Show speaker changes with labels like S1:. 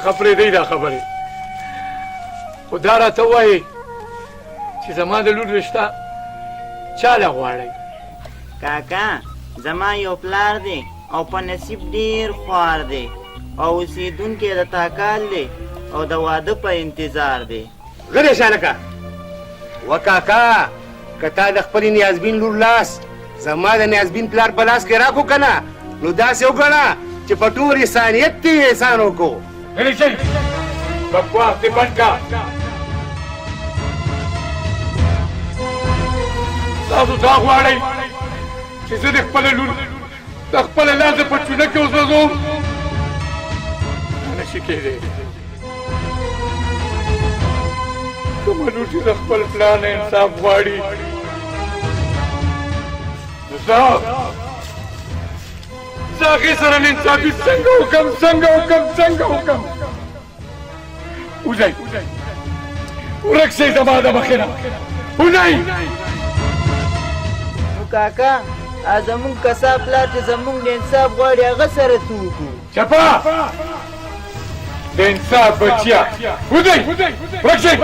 S1: خبرې دی دا خبرې خو دا راته ووایي چې زما د لور رشته چا له غواړئ؟
S2: کاکا زما یو پلار دی او په نصیب ډیر خوار دی او اوسېدونکی د تاکال دی او د واده په انتظار دی.
S3: غلی شه هلکه و کاکا که تا د خپلې نیازبین لور لاس زما د نیازبین پلار په لاس کې راکړو که نه نو داسې وګڼه چې په ټول انسانیت ته یې احسان وکړو.
S1: غلی شئ بکواس دې بند کړه. تاسو دا غواړئ چې زه د خپله لور د خپله لاسه په چونه کې وسوځوم؟ دا نشي کېدی. کومه لور چې د خپل پلار نه انصاف غواړي نو زه هغې سره ناانصافي څنګه وکړم وځئ ورک شئ زما د مخې نه وځئ.
S2: نو کاکا زمونږ کسا پلار چې زمونږ د انصاف غواړي هغه سره څه وکړو؟
S1: چپه د انصاف بچیا وځئ ورک شئ.